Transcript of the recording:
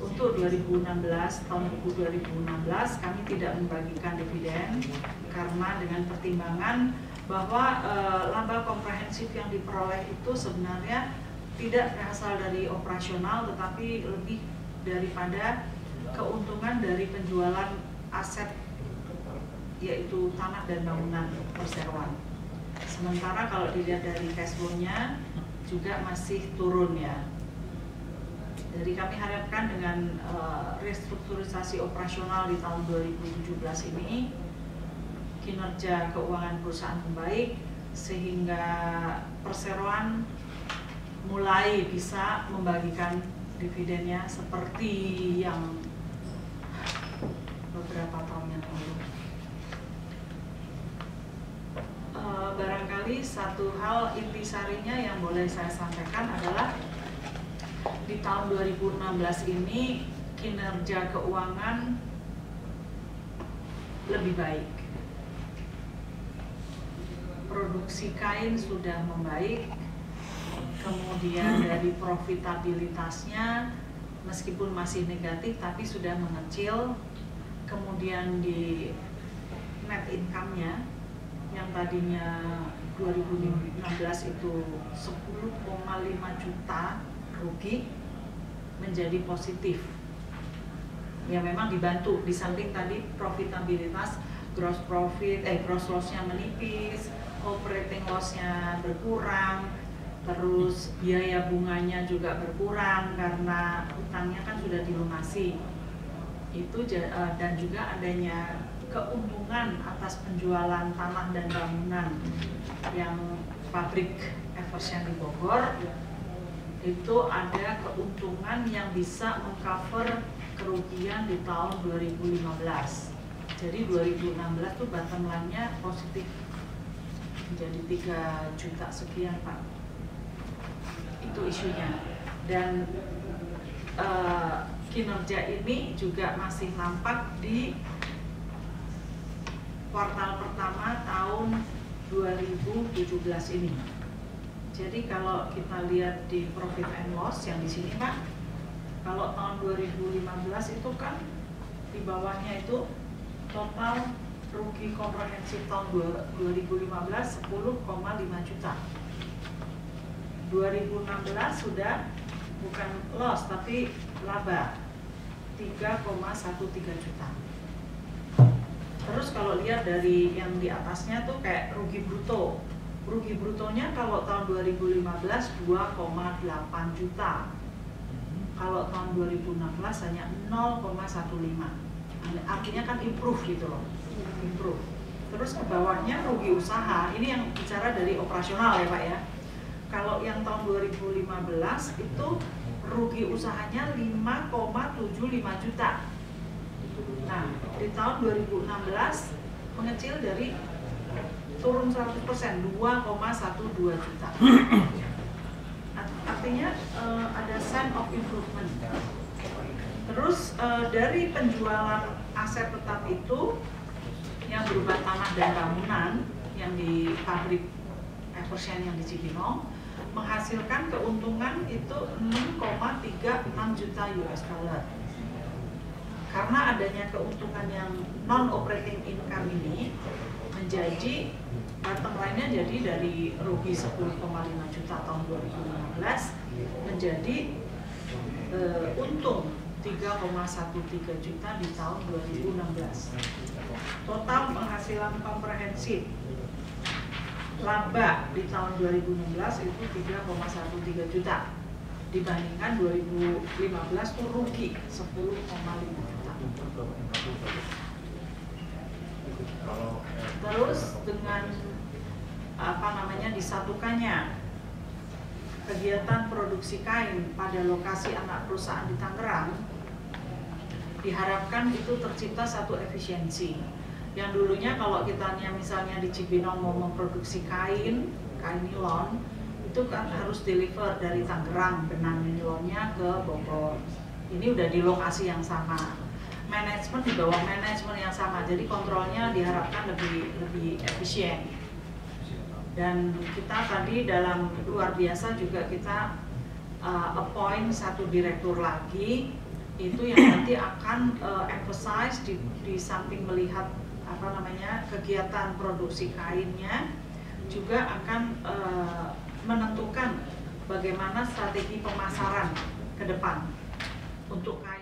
untuk 2016, tahun 2016 kami tidak membagikan dividen karena dengan pertimbangan bahwa laba komprehensif yang diperoleh itu sebenarnya tidak berasal dari operasional tetapi lebih daripada keuntungan dari penjualan aset yaitu tanah dan bangunan perseroan. Sementara kalau dilihat dari cash flow-nya juga masih turun ya. Jadi kami harapkan dengan restrukturisasi operasional di tahun 2017 ini kinerja keuangan perusahaan membaik sehingga perseroan mulai bisa membagikan dividennya seperti yang beberapa tahun yang lalu. Barangkali satu hal intisarinya yang boleh saya sampaikan adalah di tahun 2016 ini kinerja keuangan lebih baik. Produksi kain sudah membaik, kemudian dari profitabilitasnya meskipun masih negatif tapi sudah mengecil, kemudian di net income-nya yang tadinya 2016 itu 10,5 juta rugi menjadi positif. Ya memang dibantu di samping tadi profitabilitas, gross loss-nya menipis, operating loss-nya berkurang, terus biaya bunganya juga berkurang karena utangnya kan sudah dilunasi. Itu dan juga adanya keuntungan atas penjualan tanah dan bangunan yang pabrik Eversham di Bogor, itu ada keuntungan yang bisa mengcover kerugian di tahun 2015. Jadi 2016 tuh bottom line-nya positif menjadi 3 juta sekian Pak. Itu isunya. Dan kinerja ini juga masih nampak di kuartal pertama tahun 2017 ini. Jadi kalau kita lihat di profit and loss yang di sini Pak, kalau tahun 2015 itu kan di bawahnya itu total rugi komprehensif tahun 2015 10,5 juta. 2016 sudah bukan loss tapi laba 3,13 juta. Terus kalau lihat dari yang di atasnya tuh kayak rugi bruto. Rugi brutonya kalau tahun 2015 2,8 juta. Kalau tahun 2016 hanya 0,15. Artinya kan improve gitu loh. Improve. Terus ke bawahnya rugi usaha. Ini yang bicara dari operasional ya Pak ya. Kalau yang tahun 2015 itu rugi usahanya 5,75 juta. Nah, di tahun 2016 mengecil dari turun 100%, 2,12 juta. Artinya ada sign of improvement. Terus dari penjualan aset tetap itu yang berupa tanah dan bangunan yang di pabrik Eversham yang di Cibinong menghasilkan keuntungan itu 6,36 juta US dollar. Karena adanya keuntungan yang non-operating income ini menjadi bottom line-nya jadi dari rugi 10,5 juta tahun 2015 menjadi untung 3,13 juta di tahun 2016. Total penghasilan komprehensif laba di tahun 2016 itu 3,13 juta. Dibandingkan 2015 itu rugi 10,5 juta. Terus dengan disatukannya kegiatan produksi kain pada lokasi anak perusahaan di Tangerang, diharapkan itu tercipta satu efisiensi. Yang dulunya kalau kita misalnya di Cibinong mau memproduksi kain nilon, itu kan harus deliver dari Tangerang benang nilonnya ke Bogor. Ini udah di lokasi yang sama, manajemen di bawah manajemen yang sama, jadi kontrolnya diharapkan lebih efisien. Dan kita tadi dalam luar biasa juga kita appoint satu direktur lagi Itu yang nanti akan emphasize di samping melihat kegiatan produksi kainnya, juga akan menentukan bagaimana strategi pemasaran ke depan untuk kain.